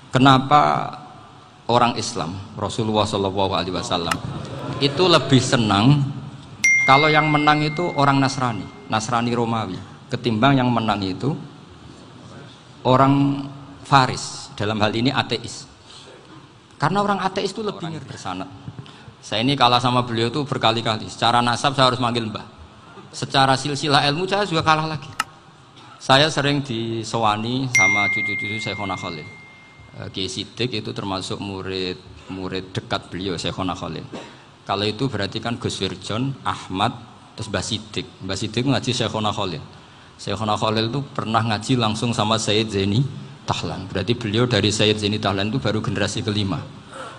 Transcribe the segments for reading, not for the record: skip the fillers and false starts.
Kenapa orang Islam, Rasulullah SAW itu lebih senang kalau yang menang itu orang Nasrani Romawi, ketimbang yang menang itu orang Faris, dalam hal ini ateis. Karena orang ateis itu lebih ngeri bersanad. Saya ini kalah sama beliau itu berkali-kali. Secara nasab saya harus manggil mbah. Secara silsilah ilmu saya juga kalah lagi. Saya sering disewani sama cucu-cucu Syekhona Khalil. Kiai Siddiq itu termasuk murid dekat beliau, Syekhona Khalil. Kalau itu berarti kan Gus Wirjon, Ahmad, terus Mbah Siddiq. Mbah Siddiq ngaji Syekhona Khalil. Syekhona Khalil itu pernah ngaji langsung sama Sayyid Zaini Tahlan. Berarti beliau dari Sayyid Zaini Tahlan itu baru generasi kelima.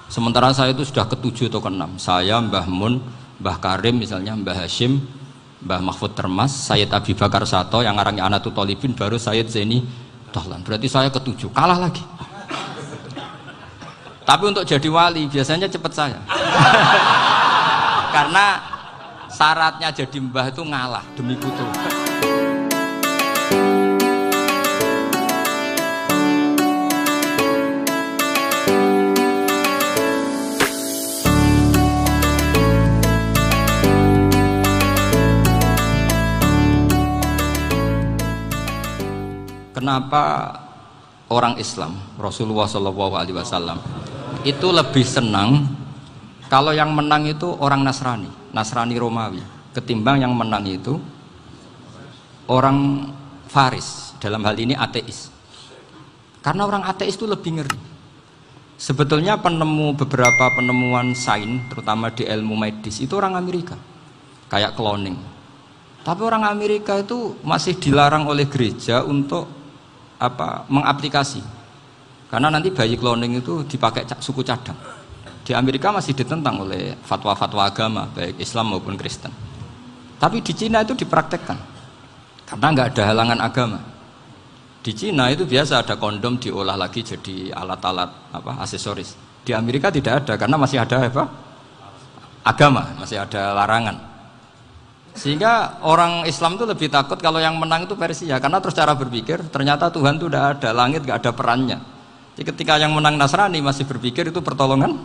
Sementara saya itu sudah ke-7 atau ke-6. Saya, Mbah Mun, Mbah Karim misalnya, Mbah Hashim, Mbah Mahfud Termas, Sayyid Abi Bakar Sato yang arangnya Anatul Tolibin, baru Sayyid Zaini Tahlan. Berarti saya ke-7, kalah lagi. Tapi untuk jadi wali biasanya cepat saya. Karena syaratnya jadi mbah itu ngalah demi putu. Kenapa orang Islam, Rasulullah SAW itu lebih senang kalau yang menang itu orang Nasrani Romawi, ketimbang yang menang itu orang Faris, dalam hal ini ateis. Karena orang ateis itu lebih ngeri. Sebetulnya beberapa penemuan sains, terutama di ilmu medis, itu orang Amerika, kayak cloning. Tapi orang Amerika itu masih dilarang oleh gereja untuk mengaplikasi. Karena nanti bayi cloning itu dipakai suku cadang. Di Amerika masih ditentang oleh fatwa-fatwa agama, baik Islam maupun Kristen. Tapi di Cina itu dipraktekkan. Karena nggak ada halangan agama. Di Cina itu biasa ada kondom diolah lagi jadi alat-alat aksesoris. Di Amerika tidak ada karena masih ada agama, masih ada larangan. Sehingga orang Islam itu lebih takut kalau yang menang itu Persia, karena terus cara berpikir ternyata Tuhan itu tidak ada, langit nggak ada perannya. Jadi ketika yang menang Nasrani masih berpikir itu pertolongan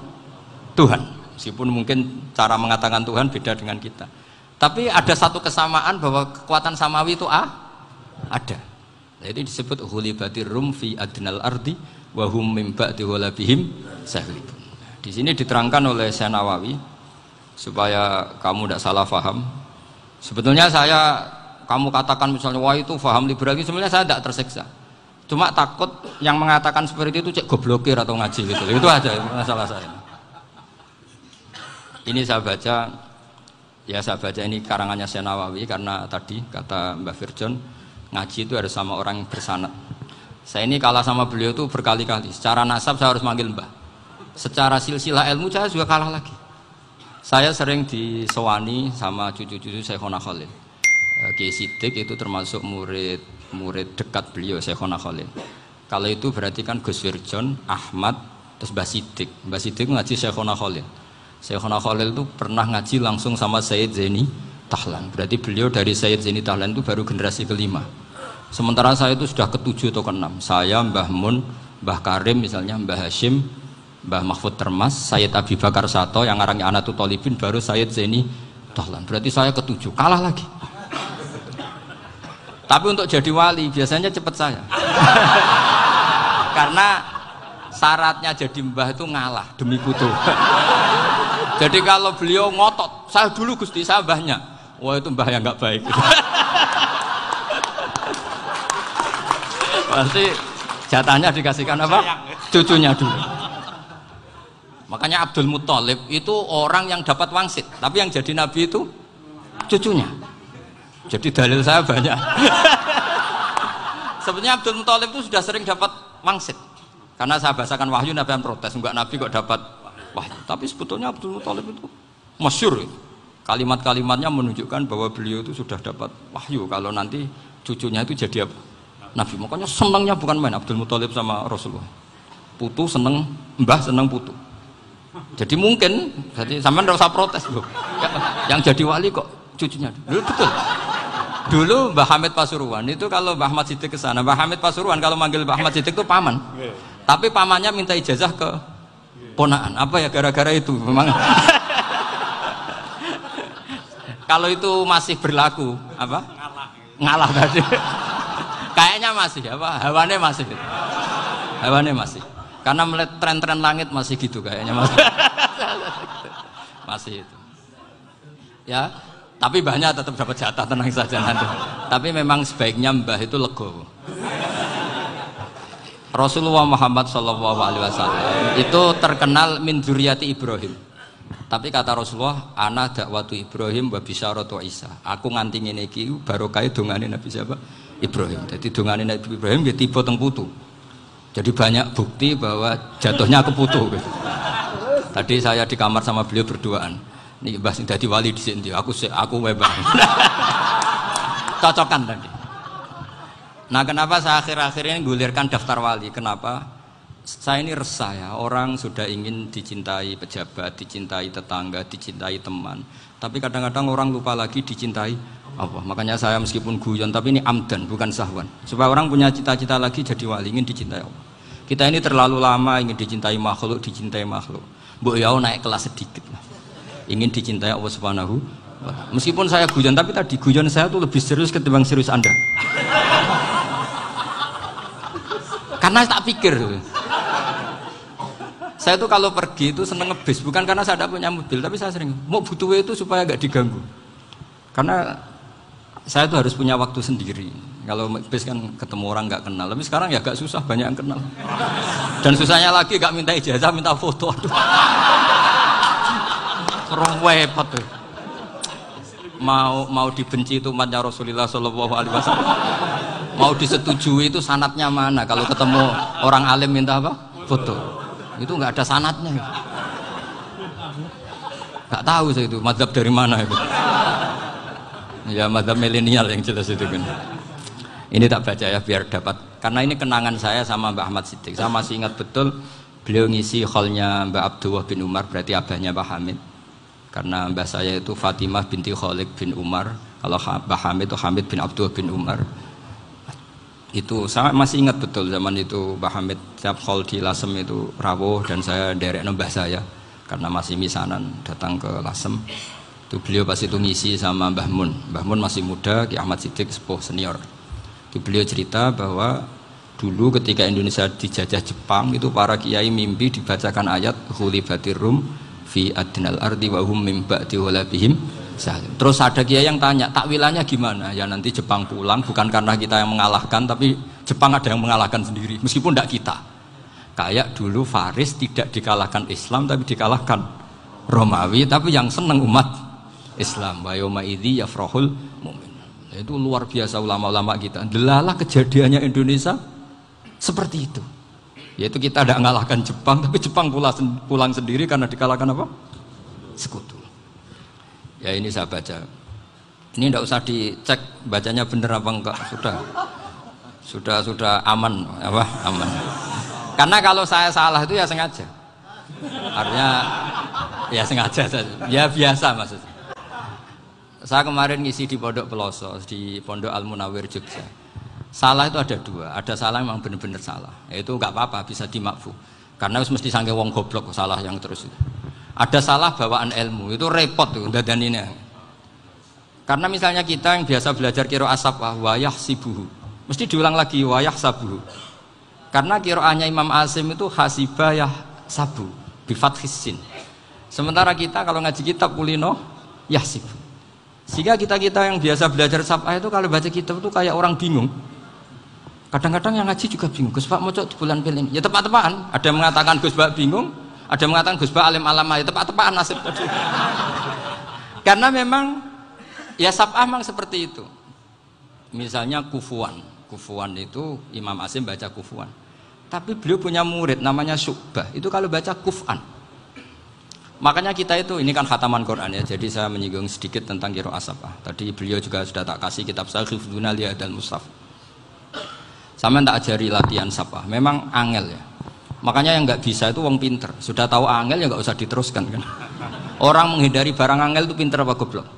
Tuhan, meskipun mungkin cara mengatakan Tuhan beda dengan kita. Tapi ada satu kesamaan bahwa kekuatan samawi itu ada. Jadi disebut hulibatir rum fi adnal ardi wa hum min ba'di ghalabihim sahlibun. Di sini diterangkan oleh Syekh Nawawi supaya kamu tidak salah paham. Sebetulnya kamu katakan misalnya wah itu paham liberal, sebenarnya saya tidak tersiksa. Cuma takut yang mengatakan seperti itu cek goblokir atau ngaji gitu. Itu aja masalah saya. Ini saya baca ini karangannya Syekh Nawawi karena tadi kata Mbah Firjon ngaji itu harus sama orang yang bersanad. Saya ini kalah sama beliau itu berkali-kali. Secara nasab saya harus manggil mbah. Secara silsilah ilmu saya juga kalah lagi. Saya sering disewani sama cucu-cucu Syekhona Khalil. Kiai Siddiq itu termasuk murid dekat beliau, Syekhona Khalil. Kalau itu berarti kan Gus Wirjon, Ahmad, terus Mbah Siddiq. Mbah Siddiq ngaji Syekhona Khalil. Syekhona Khalil itu pernah ngaji langsung sama Sayyid Zaini Tahlan. Berarti beliau dari Sayyid Zaini Tahlan itu baru generasi kelima. Sementara saya itu sudah ke-7 atau ke-6. Saya, Mbah Mun, Mbah Karim misalnya, Mbah Hashim, Mbah Mahfud Termas, Sayyid Abi Bakar Sato yang arangnya Anatul Tolibin, baru Sayyid Zaini Tahlan. Berarti saya ke-7, kalah lagi. Tapi untuk jadi wali biasanya cepat saya. Karena syaratnya jadi mbah itu ngalah demi putu. Jadi kalau beliau ngotot, saya dulu Gusti, saya mbahnya. Wah itu mbah yang nggak baik. Pasti jatahnya dikasihkan cucunya dulu. Makanya Abdul Muthalib itu orang yang dapat wangsit, tapi yang jadi nabi itu cucunya. Jadi dalil saya banyak. Sebenarnya Abdul Muthalib itu sudah sering dapat wangsit. Karena saya bahasakan wahyu, Nabi yang protes, enggak nabi kok dapat wahyu. Tapi sebetulnya Abdul Muthalib itu masyhur. Kalimat-kalimatnya menunjukkan bahwa beliau itu sudah dapat wahyu kalau nanti cucunya itu jadi apa? Nabi. Makanya senangnya bukan main Abdul Muthalib sama Rasulullah. Putu seneng, mbah seneng putu. Jadi mungkin, jadi sampean enggak usah protes loh. Yang jadi wali kok cucunya. Dulu betul. Dulu Mbah Hamid Pasuruan itu kalau Mbah Ahmad Siddiq ke sana, Mbah Hamid Pasuruan kalau manggil Mbah Ahmad Siddiq itu paman. Tapi pamannya minta ijazah ke ponakan. Apa ya gara-gara itu memang. Kalau itu masih berlaku apa? Ngalah tadi. Kayaknya masih apa? Hawane masih. Hawane masih. Karena melihat tren-tren langit masih gitu kayaknya masih. Masih itu. Ya, tapi mbahnya tetap dapat jatah, tenang saja nanti. Tapi memang sebaiknya mbah itu legowo. Rasulullah Muhammad SAW itu terkenal min dzurriyyati Ibrahim. Tapi kata Rasulullah, ana dakwatu Ibrahim wa bisyaratu Isa. Aku nganti ngene iki barokah dongane Nabi siapa? Ibrahim. Jadi dongane Nabi Ibrahim dia tiba teng putu. Jadi banyak bukti bahwa jatuhnya ke putu. Tadi saya di kamar sama beliau berduaan. Nih Mbah sing dadi wali di sini. Aku webang. Cocokan tadi. Nah, kenapa saya akhir-akhir ini gulirkan daftar wali? Kenapa? Saya ini resah ya, orang sudah ingin dicintai pejabat, dicintai tetangga, dicintai teman. Tapi kadang-kadang orang lupa lagi dicintai Allah. Makanya saya meskipun guyon, tapi ini amdan, bukan sahwan. Supaya orang punya cita-cita lagi jadi wali, ingin dicintai Allah. Kita ini terlalu lama ingin dicintai makhluk, Mbok yau naik kelas sedikit lah. Ingin dicintai Allah Subhanahu wa Ta'ala. Meskipun saya guyon, tapi tadi guyon saya tuh lebih serius ketimbang serius Anda. Karena tak pikir saya tuh kalau pergi itu seneng ngebis, bukan karena saya tidak punya mobil, tapi saya sering mau butuh itu supaya nggak diganggu. Karena saya tuh harus punya waktu sendiri. Kalau bis kan ketemu orang nggak kenal, tapi sekarang ya agak susah, banyak yang kenal. Dan susahnya lagi nggak minta ijazah, minta foto. Serem repot tuh. Mau dibenci itu umatnya Rasulullah Shallallahu Alaihi Wasallam. Mau disetujui itu sanatnya mana? Kalau ketemu orang alim minta apa? Foto. Itu nggak ada sanatnya. Nggak tahu saya itu mazhab dari mana itu. Ya mazhab milenial yang jelas itu kan. Ini tak baca ya biar dapat. Karena ini kenangan saya sama Mbah Ahmad Siddiq. Saya masih ingat betul beliau ngisi hallnya Mbah Abdullah bin Umar, berarti abahnya Mbah Hamid. Karena mbah saya itu Fatimah binti Khalid bin Umar. Kalau Mbah Hamid itu Hamid bin Abdullah bin Umar. Itu saya masih ingat betul zaman itu Mbah Hamid tiap hall di Lasem itu rawuh dan saya derek mbah saya karena masih misanan datang ke Lasem. Itu beliau pas itu ngisi sama Mbah Mun. Mbah Mun masih muda, Ki Ahmad Siddiq sepuh senior. Itu beliau cerita bahwa dulu ketika Indonesia dijajah Jepang itu para kiai mimpi dibacakan ayat Ghulibatir Rum fi adnal ardi wa hum min ba'di walabihim. Terus ada kiai yang tanya, takwilannya gimana? Ya nanti Jepang pulang bukan karena kita yang mengalahkan, tapi Jepang ada yang mengalahkan sendiri, meskipun tidak kita. Kayak dulu Faris tidak dikalahkan Islam, tapi dikalahkan Romawi, tapi yang senang umat Islam. Wa yauma idzi yafrahul mu'min. Itu luar biasa ulama-ulama kita. Delalah kejadiannya Indonesia seperti itu. Yaitu kita tidak mengalahkan Jepang, tapi Jepang pulang sendiri karena dikalahkan apa? Sekutu. Ya ini saya baca. Ini tidak usah dicek bacanya benar apa enggak, sudah aman apa? Aman. Karena kalau saya salah itu ya sengaja. Artinya ya sengaja saja. Ya biasa maksudnya. Saya kemarin ngisi di Pondok Peloso, di Pondok Al Munawir Jogja. Salah itu ada dua, ada salah memang benar-benar salah. Itu enggak apa-apa, bisa dimakfu. Karena mesti sange wong goblok salah yang terus itu. Ada salah bawaan ilmu, itu repot tuh dadaninnya. Karena misalnya kita yang biasa belajar qiraah sabah wayah sibuhu, mesti diulang lagi wayah sabuhu. Karena qiraahnya Imam Asim itu hasibah yah sabu bi fathis sin. Sementara kita kalau ngaji kitab kulino yahsib. Sehingga kita yang biasa belajar sabah itu kalau baca kitab itu kayak orang bingung. Kadang-kadang yang ngaji juga bingung. Gus Pak mau cok di bulan pilih. Ya tepat-tepatan. Ada yang mengatakan Gus Pak bingung. Ada yang mengatakan Gus Ba alim alama, ya tepat-tepatan nasib tadi. Karena memang ya sab'ah memang seperti itu. Misalnya kufuan itu Imam Asim baca kufuan. Tapi beliau punya murid namanya Syu'bah, itu kalau baca kuf'an. Makanya kita itu, ini kan khataman Quran ya, jadi saya menyinggung sedikit tentang qiraah sab'ah. Tadi beliau juga sudah tak kasih kitab saya Hifdzuna Liyadal Mushaf. Sama tak ajari latihan sab'ah, memang angel ya. Makanya yang nggak bisa itu wong pinter. Sudah tahu angel ya nggak usah diteruskan kan. Orang menghindari barang angel itu pinter apa goblok?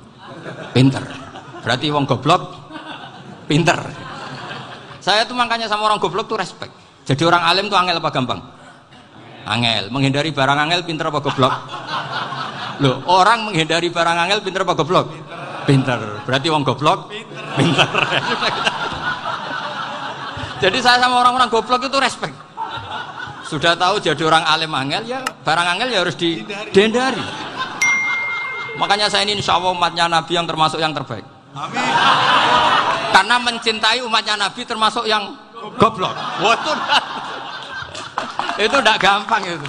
Pinter. Berarti wong goblok pinter. Saya tuh makanya sama orang goblok tuh respect. Jadi orang alim tuh angel apa gampang? Angel. Menghindari barang angel pinter apa goblok? Loh, orang menghindari barang angel pinter apa goblok? Pinter. Berarti wong goblok pinter. Jadi saya sama orang-orang goblok itu respect. Sudah tahu jadi orang alim angel, ya barang angel ya harus dihindari. Makanya saya ini insya Allah umatnya Nabi yang termasuk yang terbaik. Amin. Karena mencintai umatnya Nabi termasuk yang goblok. Waduh, itu tidak gampang itu.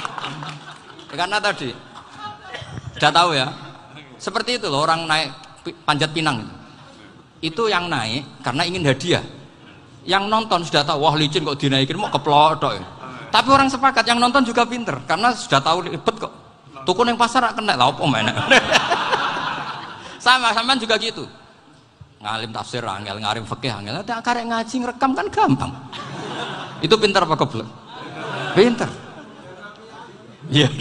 Karena tadi sudah tahu ya, seperti itu loh orang naik panjat pinang itu yang naik karena ingin hadiah. Yang nonton sudah tahu, wah licin kok dinaikin mau keplodok ya. Tapi orang sepakat yang nonton juga pinter karena sudah tahu ribet kok. Tuku yang pasar kena lah apa mana. Sama juga gitu. Ngalim tafsir angel, ngalim fikih angel. Tapi karek ngaji ngerekam kan gampang. Itu pinter apa goblok? Pinter. Iya.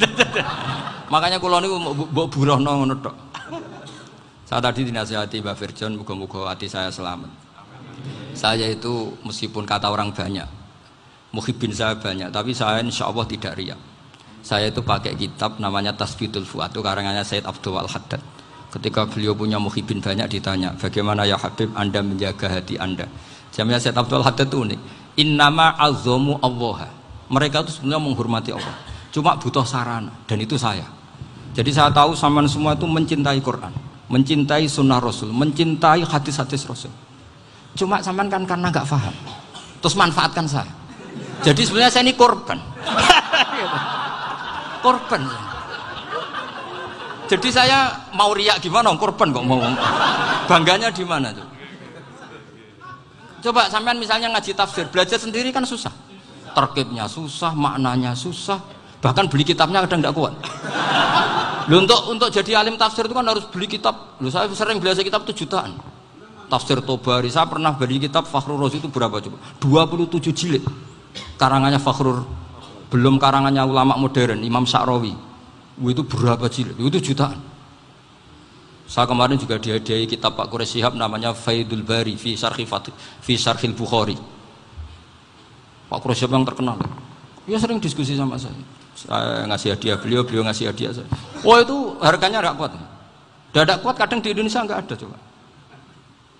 Makanya kula niku mbok burohno ngono tok. Saya tadi dinasihati Mbak Firjon, muga-muga hati saya selamat. Saya itu meskipun kata orang banyak, muhibbin saya banyak, tapi saya insya Allah tidak riya. Saya itu pakai kitab namanya Tasbidul Fuad, itu karangannya Said Abdul Al-Haddad. Ketika beliau punya muhibbin banyak ditanya, bagaimana ya Habib Anda menjaga hati Anda? Jamnya Said Abdul Al-Haddad itu unik. Innama azzamu Allah. Mereka itu sebenarnya menghormati Allah. Cuma butuh sarana, dan itu saya. Jadi saya tahu sampean semua itu mencintai Quran, mencintai sunnah Rasul, mencintai hadis-hadis Rasul. Cuma sampean kan karena nggak paham, terus manfaatkan saya. Jadi sebenarnya saya ini korban. Korban. Jadi saya mau riak gimana? Korban kok mau. Bangganya di mana tuh? Coba sampean misalnya ngaji tafsir, belajar sendiri kan susah. Terkibnya susah, maknanya susah. Bahkan beli kitabnya kadang tidak kuat. Loh, untuk jadi alim tafsir itu kan harus beli kitab. Loh, saya sering belajar kitab itu jutaan. Tafsir Tobari, saya pernah beli kitab Fakhrur Razi itu berapa coba? 27 jilid. Karangannya Fakhrur, belum karangannya ulama modern, Imam Sya'rawi. Itu berapa jilid? Itu jutaan. Saya kemarin juga dihadiahi kitab Pak Quraish Shihab namanya Faidul Bari fi Syarhil Bukhari. Pak Quraish Shihab yang terkenal. Dia sering diskusi sama saya. Saya ngasih hadiah beliau ngasih hadiah saya. Wah, itu harganya nggak kuat. Tidak kuat, kadang di Indonesia nggak ada coba.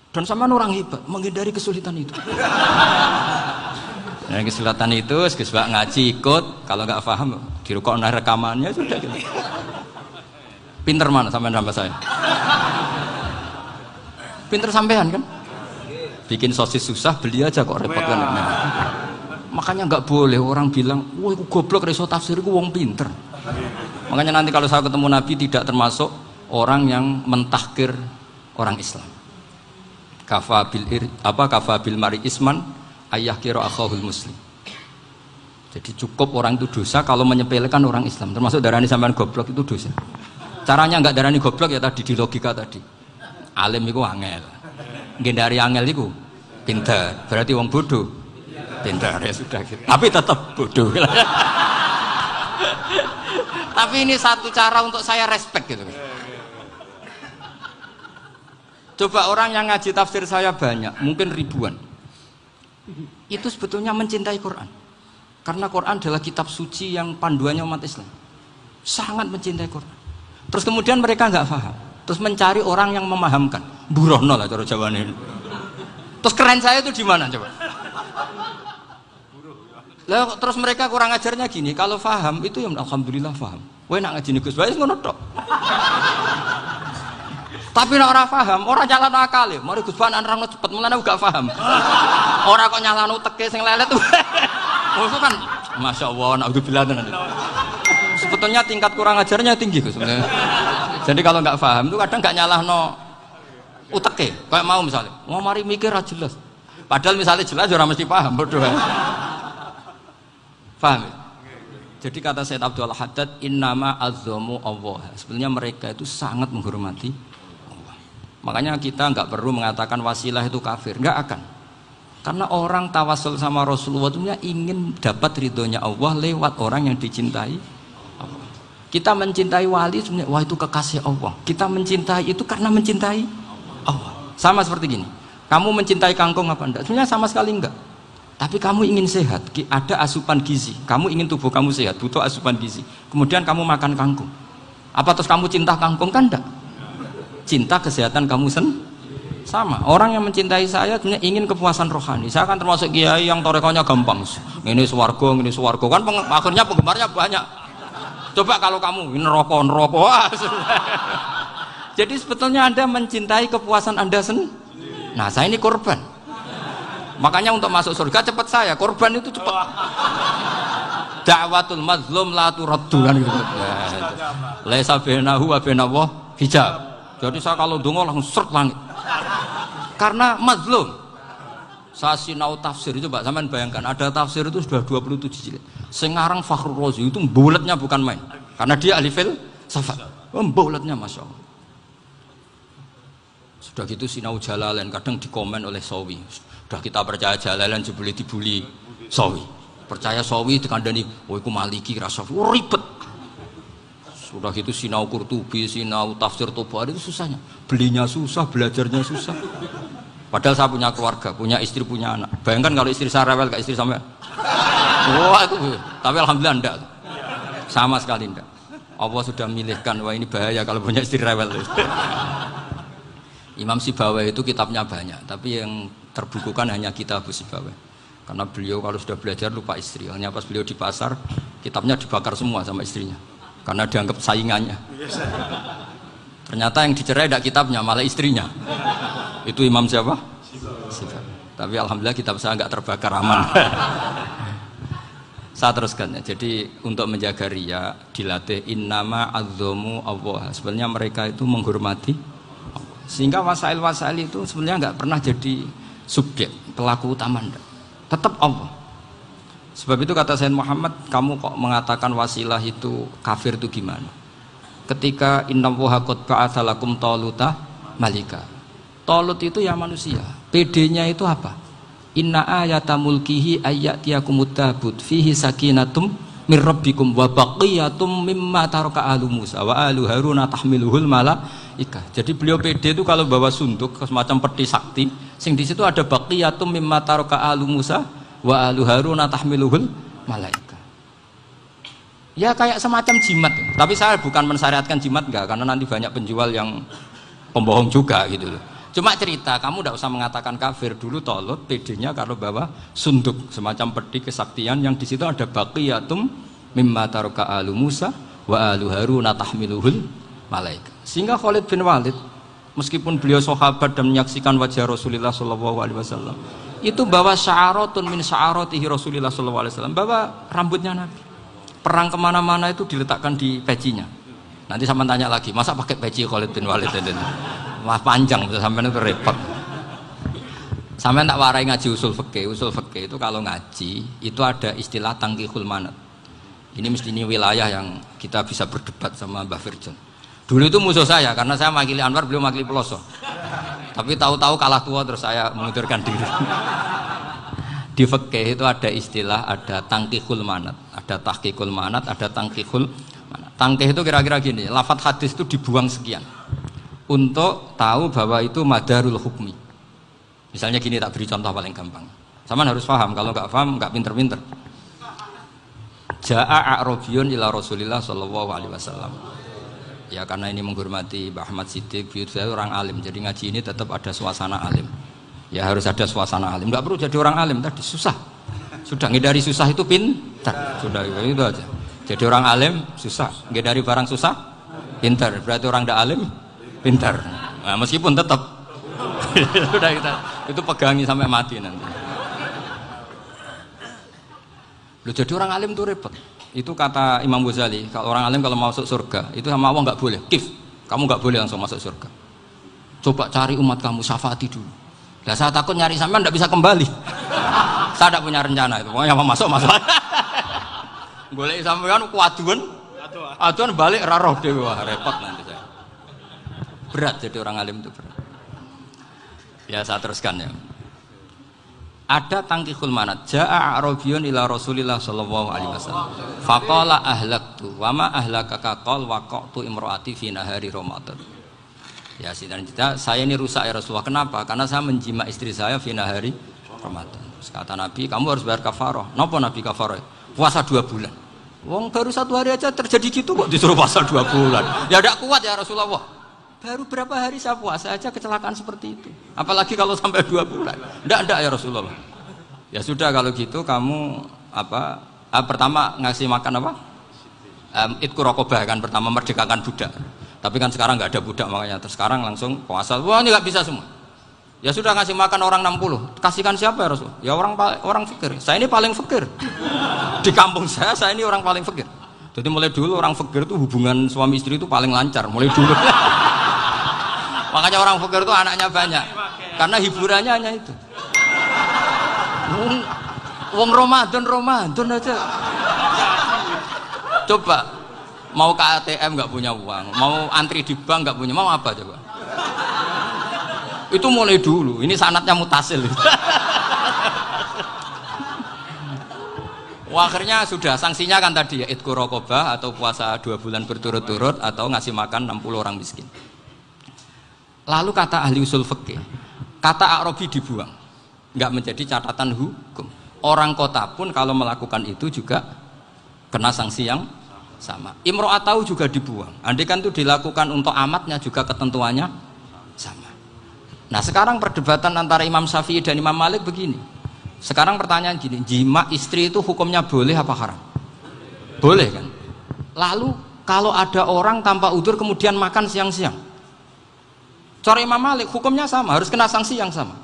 Dan sama orang hebat menghindari kesulitan itu. Nah, kesulitan itu sebab ngaji ikut, kalau nggak paham dirukok rekamannya sudah gitu. Pinter mana sampean sama saya? Pinter sampean kan? Bikin sosis susah, beli aja kok repot kan. Makanya nggak boleh orang bilang, wah aku goblok reso tafsir, aku wong pinter. Makanya nanti kalau saya ketemu Nabi tidak termasuk orang yang mentahkir orang Islam. Kafa bil mari isman ayah kira akhahul muslim. Jadi cukup orang itu dosa kalau menyepelekan orang Islam, termasuk darani sampean goblok itu dosa. Caranya enggak darani goblok ya tadi di logika tadi. Alim itu angel. Ngendari angel itu pinter. Berarti wong bodoh pinter ya sudah gitu. Tapi tetap bodoh. Tapi ini satu cara untuk saya respect gitu. Coba orang yang ngaji tafsir saya banyak, mungkin ribuan. Itu sebetulnya mencintai Quran. Karena Quran adalah kitab suci yang panduannya umat Islam. Sangat mencintai Quran. Terus kemudian mereka nggak paham. Terus mencari orang yang memahamkan. Burohno lah cara Jawane ini. Terus keren saya itu di mana coba? Lah terus mereka kurang ajarnya gini, kalau paham itu ya alhamdulillah paham. Kowe nak ngaji Gus Bae ngono tok. Tapi nek ora paham, ora nyalano akal ya. Mari Gus Bae nerangno cepet, mulane aku gak paham. Ora kok nyalano teke sing lelet. Oh itu kan Masya Allah, naudzubillah tenan. Sebetulnya tingkat kurang ajarnya tinggi Gus. Jadi kalau nggak paham itu kadang nggak nyalahno uteke. Kayak mau misalnya, mau mari mikir aja jelas. Padahal misalnya jelas orang mesti paham, bodoh. Paham ya? Jadi kata Said Abdul Haddad, innama azzamu Allah. Sebenarnya mereka itu sangat menghormati Allah. Makanya kita nggak perlu mengatakan wasilah itu kafir, nggak akan. Karena orang tawasul sama Rasulullah itu ingin dapat ridhonya Allah lewat orang yang dicintai Allah. Kita mencintai wali sebenarnya, wah itu kekasih Allah. Kita mencintai itu karena mencintai Allah. Sama seperti gini, kamu mencintai kangkung apa enggak? Sebenarnya sama sekali enggak. Tapi kamu ingin sehat, ada asupan gizi. Kamu ingin tubuh kamu sehat, butuh asupan gizi. Kemudian kamu makan kangkung. Apa terus kamu cinta kangkung? Kan enggak. Cinta kesehatan kamu sama. Orang yang mencintai saya ingin kepuasan rohani. Saya kan termasuk kiai yang torekonya gampang. Ini swarga kan akhirnya penggemarnya banyak. Coba kalau kamu ini neraka. Wah, jadi sebetulnya Anda mencintai kepuasan Anda Nah, saya ini korban. Makanya untuk masuk surga cepat saya, korban itu cepat. Da'watul mazlum la turaddu kan gitu. Laisa bainahu wa bainallah hijab. Jadi saya kalau donga langsung seret langit. Karena mazlum. Saya sinau tafsir itu, Mbak, sampean bayangkan ada tafsir itu sudah 27 jilid. Sing ngarang Fakhrul Razi itu bulatnya bukan main. Karena dia ahli filsafat. Bulatnya Masya Allah. Sudah gitu sinau Jalalain kadang dikomen oleh Sawi. Sudah kita percaya Jalalain jebule dibuli Sawi. Percaya Sawi dikandani, "Oh iku Maliki ra Sawi." Oh, ribet. Sudah gitu sinau Qurtubi, sinau tafsir Tabari itu susahnya. Belinya susah, belajarnya susah. Padahal saya punya keluarga, punya istri, punya anak. Bayangkan kalau istri saya rewel kayak istri sampean. Wah itu. Tapi alhamdulillah enggak. Sama sekali enggak. Allah sudah milihkan, wah ini bahaya kalau punya istri rewel. Imam Sibawai itu kitabnya banyak, tapi yang terbukukan hanya kitab Sibawai. Karena beliau kalau sudah belajar lupa istri. Hanya pas beliau di pasar, kitabnya dibakar semua sama istrinya. Karena dianggap saingannya. Ternyata yang dicerai tidak kitabnya, malah istrinya. Itu Imam siapa? Sibawai. Tapi alhamdulillah kitab saya nggak terbakar, aman. Saya teruskan ya. Jadi untuk menjaga riya dilatih innama azzamu Allah. Sebenarnya mereka itu menghormati. Sehingga wasail-wasail itu sebenarnya nggak pernah jadi subjek pelaku utama, enggak. Tetap Allah. Sebab itu kata Sayyid Muhammad, kamu kok mengatakan wasilah itu kafir itu gimana? Ketika innallaha qad ba'atsa lakum taluta malika. Talut itu ya manusia. PD-nya itu apa? Inna ayata mulkihi ayyatiyakumut tabut fihi sakinatum mir rabbikum wa baqiyatum mimma taraka alu Musa wa alu Harun tahmiluhul malaikah. Jadi beliau PD itu kalau bawa sunduk semacam peti sakti, sing di situ ada baqiyatum mimma taraka alu Musa wa alu Harun tahmiluhul malaikah. Ya kayak semacam jimat. Tapi saya bukan mensyariatkan jimat enggak, karena nanti banyak penjual yang pembohong juga gitu loh. Cuma cerita, kamu tidak usah mengatakan kafir. Dulu Tolut PD-nya kalau bawa sunduk semacam peti kesaktian yang di situ ada baqiyatum mimma taraka alu Musa wa alu Harun tahmiluhul malaika. Sehingga Khalid bin Walid meskipun beliau sahabat dan menyaksikan wajah Rasulullah sallallahu alaihi wasallam, itu bawa sya'aratun min sya'aratihi Rasulullah sallallahu alaihi wasallam, bawa rambutnya Nabi. Perang kemana-mana itu diletakkan di pecinya. Nanti sama tanya lagi, masa pakai peci Khalid bin Walid ini? Wah panjang, sampai itu repot. Sampai tak warai ngaji usul fikih. Usul fikih itu kalau ngaji itu ada istilah tangkihul manat. Ini mesti ini wilayah yang kita bisa berdebat sama Mbah Firjon. Dulu itu musuh saya karena saya makili Anwar, beliau makili Peloso. Tapi tahu-tahu kalah tua terus saya mengundurkan diri. Di fikih itu ada istilah, ada tangkihul manat, ada tahqiqul manat, ada tangkihul manat. Tangkih itu kira-kira gini, lafadz hadis itu dibuang sekian untuk tahu bahwa itu madarul hukmi. Misalnya gini, tak beri contoh paling gampang. Sama harus paham, kalau nggak paham nggak pinter-pinter. Ja'a a'rabiyun ila Rasulillah sallallahu alaihi wasallam. Ya karena ini menghormati Mbah Ahmad Siddiq, saya orang alim, jadi ngaji ini tetap ada suasana alim. Ya harus ada suasana alim. Nggak perlu jadi orang alim tadi, susah. Sudah ngindari susah itu pintar. Sudah itu aja. Jadi orang alim susah, ngindari barang susah pintar. Berarti orang tidak alim pintar. Nah, meskipun tetap sudah kita itu pegangi sampai mati nanti. Loh, jadi orang alim itu repot. Itu kata Imam Ghazali, kalau orang alim kalau masuk surga itu sama Allah nggak boleh. Kif, kamu nggak boleh langsung masuk surga. Coba cari umat kamu, syafaati dulu. Nah, saya takut nyari sampean nggak bisa kembali. Saya tidak punya rencana itu. Pokoknya masuk. Boleh sampean kuaduan, aduan balik raroh dewi, wah repot nanti saya. Berat jadi orang alim itu berat. Ya saya teruskan ya. Ada tangkihul manat. Ja'a a'rabiyun ila Rasulillah sallallahu alaihi wasallam. Faqala ahlaktu wa ma ahlakaka qal waqatu imraati fi nahari Ramadan. Ya sidang kita, saya ini rusak ya Rasulullah. Kenapa? Karena saya menjima istri saya fi nahari Ramadan. Kata Nabi, kamu harus bayar kafarah. Napa Nabi kafarah? Puasa 2 bulan. Wong baru 1 hari aja terjadi gitu kok disuruh puasa 2 bulan. Ya tidak kuat ya Rasulullah. Baru berapa hari saya puasa aja kecelakaan seperti itu. Apalagi kalau sampai 2 bulan. Tidak ya Rasulullah. Ya sudah kalau gitu kamu pertama ngasih makan apa? Itku rokobah kan pertama merdekakan budak. Tapi kan sekarang nggak ada budak makanya terus sekarang langsung puasa. Wah ini nggak bisa semua. Ya sudah ngasih makan orang 60. Kasihkan siapa ya Rasul? Ya orang fakir. Saya ini paling fakir. Di kampung saya ini orang paling fakir. Jadi mulai dulu orang fakir itu hubungan suami istri itu paling lancar. Mulai dulu. Makanya orang fakir itu anaknya banyak. Karena hiburannya hanya itu. Wong Ramadan aja. Coba mau ke ATM nggak punya uang, mau antri di bank nggak punya, mau apa coba? Itu mulai dulu. Ini sanatnya mutasil. Wah, akhirnya sudah sanksinya kan tadi ya itqu raqabah atau puasa 2 bulan berturut-turut atau ngasih makan 60 orang miskin. Lalu kata ahli usul fikih, kata Arabi dibuang, nggak menjadi catatan hukum. Orang kota pun kalau melakukan itu juga kena sanksi yang sama. Imro'atau juga dibuang. Andai kan itu dilakukan untuk amatnya juga ketentuannya sama. Nah sekarang perdebatan antara Imam Syafi'i dan Imam Malik begini. Sekarang pertanyaan gini, jima istri itu hukumnya boleh apa haram? Boleh kan? Lalu kalau ada orang tanpa udzur kemudian makan siang-siang, cara Imam Malik hukumnya sama, harus kena sanksi yang sama.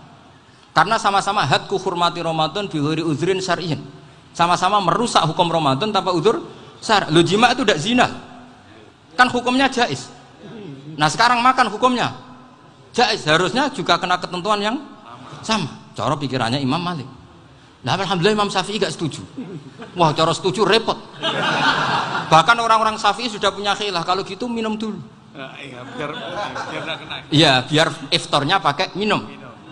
Karena sama-sama hadku hurmati Ramadan bighairi udzrin syar'iyyin. Sama-sama merusak hukum Ramadan tanpa udzur syar'. Lo jima itu tidak zina. Kan hukumnya jaiz. Nah sekarang makan hukumnya jaiz, harusnya juga kena ketentuan yang sama. Cara pikirannya Imam Malik. Nah alhamdulillah Imam Syafi'i gak setuju. Wah cara setuju repot. Bahkan orang-orang Syafi'i sudah punya khilaf, kalau gitu minum dulu. Iya biar iftarnya pakai minum.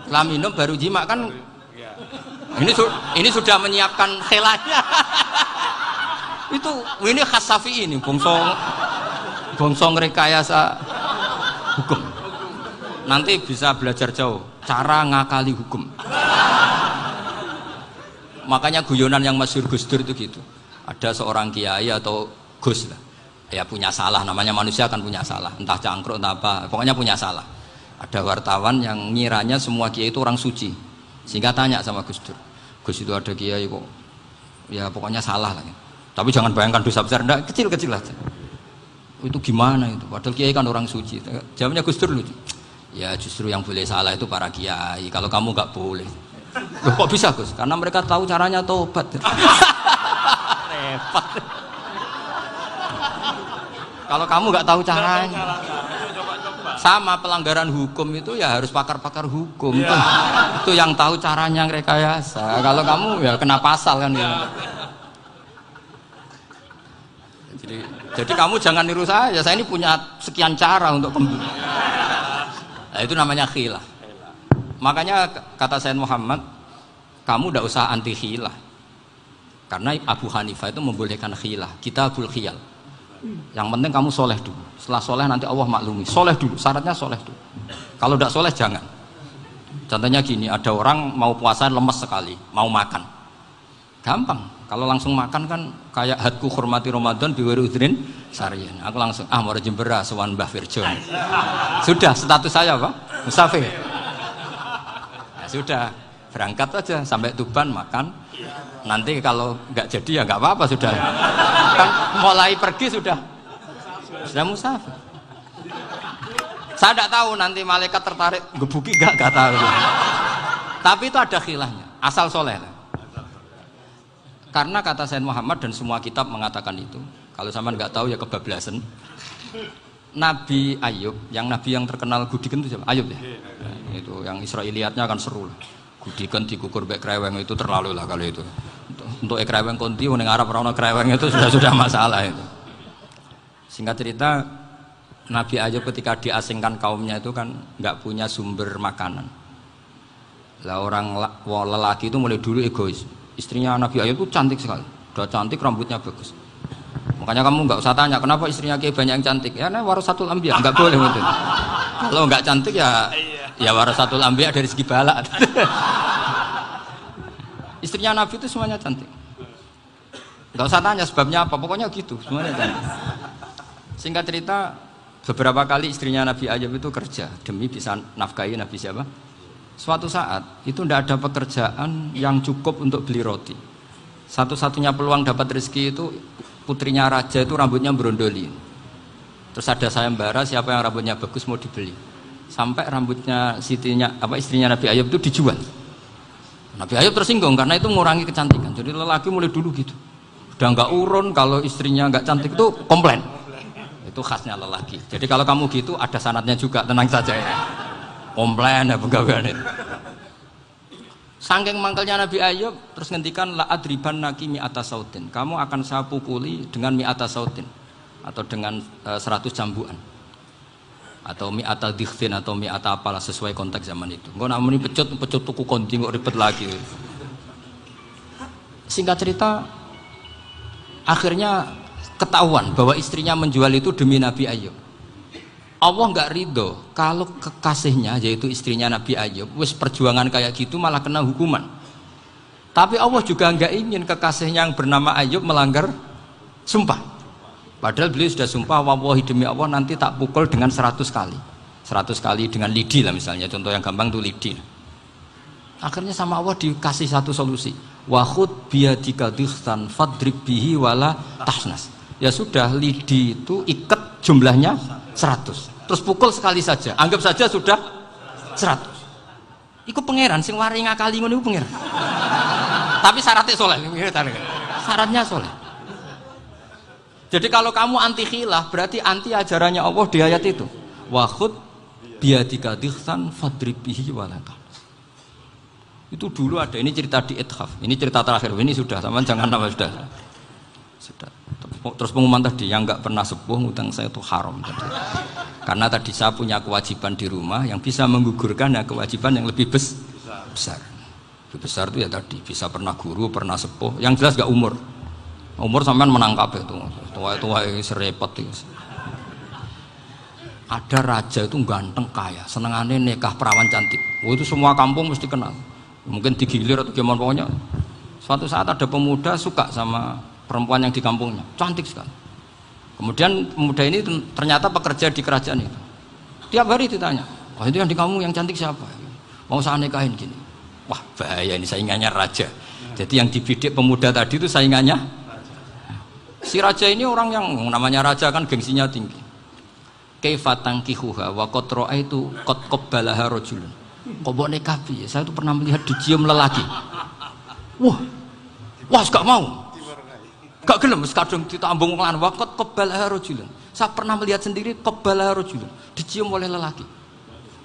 Setelah minum baru jima kan. Ini sudah menyiapkan khilafnya. Ini khas Syafi'i ini, bongsong rekayasa hukum. Nanti bisa belajar jauh cara ngakali hukum. Makanya guyonan yang masyhur Gus Dur itu gitu. Ada seorang kiai atau Gus lah, ya punya salah, namanya manusia kan punya salah, entah cangkruk entah apa, pokoknya punya salah. Ada wartawan yang ngiranya semua kiai itu orang suci, sehingga tanya sama Gus Dur, Gus itu ada kiai kok, ya pokoknya salah lah. Tapi jangan bayangkan dosa besar, enggak, kecil-kecil aja. Itu gimana itu? Padahal kiai kan orang suci. Jawabnya Gus Dur lucu. Ya justru yang boleh salah itu para kiai. Kalau kamu nggak boleh. Loh, kok bisa Gus? Karena mereka tahu caranya tobat. Repot. Kalau kamu nggak tahu caranya. Sama pelanggaran hukum itu ya harus pakar-pakar hukum. Itu yang tahu caranya rekayasa. Kalau kamu ya kena pasal kan ya. Jadi kamu jangan niru saya ini punya sekian cara untuk kembali. Nah, itu namanya khilah. Makanya kata Sayyid Muhammad, kamu tidak usah anti khilah. Karena Abu Hanifah itu membolehkan khilah, kitabul khiyal. Yang penting kamu soleh dulu. Setelah soleh nanti Allah maklumi. Soleh dulu, syaratnya soleh dulu. Kalau tidak soleh jangan. Contohnya gini, ada orang mau puasa lemes sekali, mau makan. Gampang. Kalau langsung makan kan kayak hadku hormati Ramadan biwiri udrin syar'iyyin. Aku langsung mau jembera sowan Mbah Firjon. Sudah status saya apa? Musafir. Ya sudah, berangkat aja sampai Tuban makan. Nanti kalau nggak jadi ya nggak apa-apa sudah. Kan mulai pergi sudah musafir. Saya tidak tahu nanti malaikat tertarik gebuki nggak tahu. Tapi itu ada khilafnya. Asal soleh. Karena kata Sayyid Muhammad dan semua kitab mengatakan itu. Kalau sama nggak tahu ya kebablasan. Nabi Ayub, yang nabi yang terkenal Gudiken itu siapa? Ayub ya. Nah, itu yang Israiliyatnya kan seru lah. Gudiken dikukur bek kreweng itu terlalu lah kalau itu. Untuk kreweng konti, ning Arab ora kreweng itu sudah masalah itu. Singkat cerita, Nabi Ayub ketika diasingkan kaumnya itu kan nggak punya sumber makanan. Lah orang lelaki itu mulai dulu egois. Istrinya Nabi Ayub itu cantik sekali, udah cantik, rambutnya bagus. Makanya kamu nggak usah tanya kenapa istrinya Kiai banyak yang cantik. Ya, warasatul anbiya, nggak boleh gitu. Kalau nggak cantik ya warasatul anbiya dari segi balak. Istrinya Nabi itu semuanya cantik. Enggak usah tanya sebabnya apa, pokoknya gitu, semuanya cantik. Singkat cerita, beberapa kali istrinya Nabi Ayub itu kerja demi bisa nafkahi Nabi siapa? Suatu saat itu tidak ada pekerjaan yang cukup untuk beli roti. Satu-satunya peluang dapat rezeki itu putrinya raja itu rambutnya berondoli. Terus ada sayembara siapa yang rambutnya bagus mau dibeli. Sampai rambutnya istrinya Nabi Ayub itu dijual. Nabi Ayub tersinggung karena itu mengurangi kecantikan. Jadi lelaki mulai dulu gitu. Udah nggak urun kalau istrinya nggak cantik itu komplain. Itu khasnya lelaki. Jadi kalau kamu gitu ada sanatnya juga, tenang saja ya. Komplain ya pegawaian itu. Saking mangkelnya Nabi Ayub terus ngendikan la adriban naki mi'ata sautin. Kamu akan saya pukuli dengan mi'ata sautin atau dengan 100 cambuan. Atau mi'ata dikhtin atau mi'ata apalah sesuai konteks zaman itu. Engko namuni pecut tuku konti kok ribet lagi. Singkat cerita akhirnya ketahuan bahwa istrinya menjual itu demi Nabi Ayub. Allah nggak ridho kalau kekasihnya yaitu istrinya Nabi Ayub wis perjuangan kayak gitu malah kena hukuman. Tapi Allah juga nggak ingin kekasihnya yang bernama Ayub melanggar sumpah. Padahal beliau sudah sumpah wallahi demi Allah nanti tak pukul dengan 100 kali. 100 kali dengan lidi lah misalnya, contoh yang gampang tuh lidi. Akhirnya sama Allah dikasih satu solusi. Wa khud biyadika dikhtan fadrib bihi wala tahnas. Ya sudah, lidi itu ikat jumlahnya 100. Terus pukul sekali saja. Anggap saja sudah 100. Iku pangeran sing wari ngakali ngono iku pangeran. Tapi syaratnya soleh. Syaratnya soleh. Jadi kalau kamu anti khilaf berarti anti ajarannya Allah di ayat itu. Wa khud biyadika dikhtan fadrib bihi wala tahnas. Itu dulu ada, ini cerita di Ithaf. Ini cerita terakhir. Ini sudah, sama jangan nama sudah. Terus pengumuman tadi yang nggak pernah sepuh ngutang saya itu haram tadi. Karena tadi saya punya kewajiban di rumah yang bisa menggugurkan ya kewajiban yang lebih besar. Lebih besar itu ya tadi bisa pernah guru, pernah sepuh. Yang jelas nggak umur. Umur sampean menang kabeh itu. Tua-tua serepot itu. Ada raja itu ganteng kaya, senengannya nikah perawan cantik. Oh, itu semua kampung mesti kenal. Mungkin digilir atau gimana pokoknya. Suatu saat ada pemuda suka sama perempuan yang di kampungnya, cantik sekali. Kemudian pemuda ini ternyata pekerja di kerajaan itu. Tiap hari ditanya, "Oh, itu yang di kamu yang cantik siapa? Mau saya nikahin gini." Wah, bahaya ini saingannya raja. Jadi yang dibidik pemuda tadi itu saingannya. Si raja ini orang yang namanya raja kan gengsinya tinggi. Kaifa tankihuha wa qad ra'aitu qad qabbalaha rajulun. Kok mbok nikah piye? Saya itu pernah melihat dicium lelaki. Wah, gak mau. Gak gelem wis kadung ditambung lan waqat qabbalaha rajulun. Saya pernah melihat sendiri qabbalaha rajulun, dicium oleh lelaki.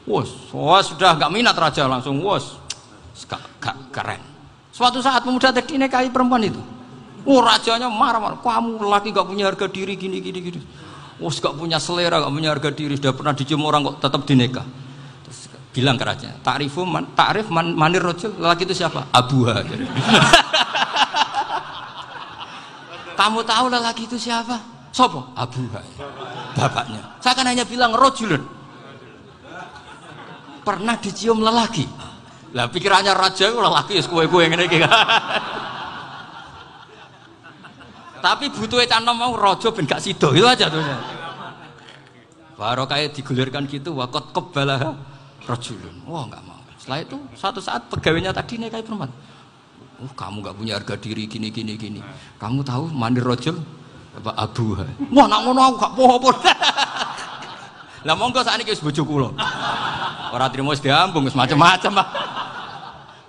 Wah, sudah gak minat raja langsung gak keren. Suatu saat pemuda tadi nikahi perempuan itu. Rajanya marah-marah, kamu lelaki gak punya harga diri gini. Gak punya selera, gak punya harga diri, sudah pernah dicium orang kok tetap dinikah. Terus bilang ke raja, ta'rif manir rajul, lelaki itu siapa? Abuha. Kamu tahu lelaki itu siapa? Sopo? Abuha. Bapaknya. Saya kan hanya bilang rajulun. Pernah dicium lelaki. Lah pikirannya raja lelaki wis kowe-kowe ngene iki. Tapi butuhnya canom mau rojo ben gak sido itu aja tuh. Baru kayak digulirkan gitu wakot kebalah rojulun. Wah nggak mau. Setelah itu suatu saat pegawainya tadi nikahi perempuan. Kamu nggak punya harga diri gini. Kamu tahu mandir rojul apa abuha? Wah nak ngono aku gak poho-poho. Lah monggo sakniki wis bojo kula. Ora trimo wis diambung wis macam-macam.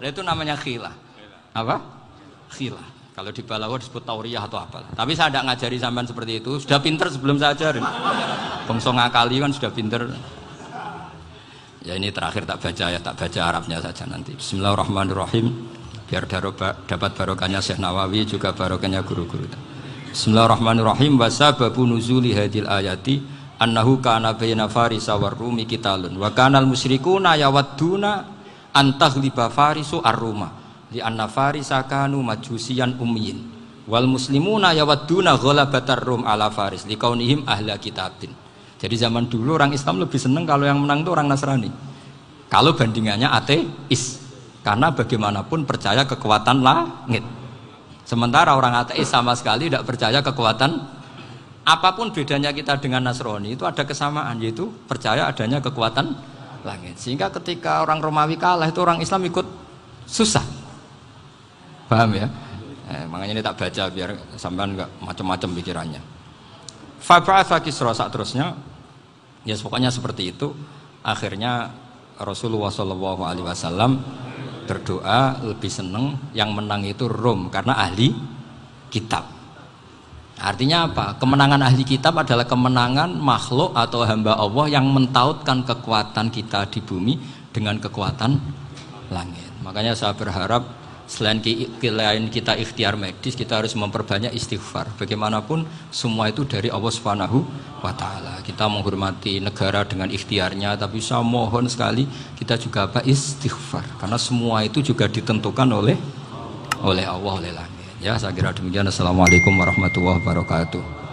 Lah itu namanya khilah. Apa? Khilah. Kalau di Balawa disebut tauriyah atau apalah. Tapi saya tidak ngajari sampean seperti itu. Sudah pinter sebelum saya ajarin. Bangsa ngakali kan sudah pinter. Ya ini terakhir tak baca Arabnya saja nanti. Bismillahirrahmanirrahim. Biar dapat barokahnya Syekh Nawawi juga barokahnya guru-guru. Bismillahirrahmanirrahim. Wasababu nuzuli hadil ayati annahu kana baina farisa war rumi qitalun wa kanal musyrikuna yawadduna antaghliba farisu ar-ruma. Di anna farisa kanu majusian ummiyin wal muslimuna yawadduna ghalabatar rum ala faris liqaunihim ahla kitabin. Jadi zaman dulu orang Islam lebih senang kalau yang menang itu orang Nasrani. Kalau bandingannya ateis. Karena bagaimanapun percaya kekuatan langit. Sementara orang ateis sama sekali tidak percaya kekuatan. Apapun bedanya kita dengan Nasrani itu ada kesamaan, yaitu percaya adanya kekuatan langit. Sehingga ketika orang Romawi kalah itu orang Islam ikut susah. Paham ya? Makanya ini tak baca biar sampean enggak macam-macam pikirannya. Fab'atha Kisra saat terusnya, ya pokoknya seperti itu. Akhirnya Rasulullah SAW berdoa lebih senang yang menang itu Rom karena ahli kitab. Artinya apa? Kemenangan ahli kitab adalah kemenangan makhluk atau hamba Allah yang mentautkan kekuatan kita di bumi dengan kekuatan langit. Makanya saya berharap selain kita ikhtiar medis, kita harus memperbanyak istighfar. Bagaimanapun semua itu dari Allah Subhanahu wa ta'ala. Kita menghormati negara dengan ikhtiarnya, tapi saya mohon sekali kita juga istighfar, karena semua itu juga ditentukan oleh Allah, oleh langit. Ya, saya kira demikian. Assalamualaikum warahmatullahi wabarakatuh.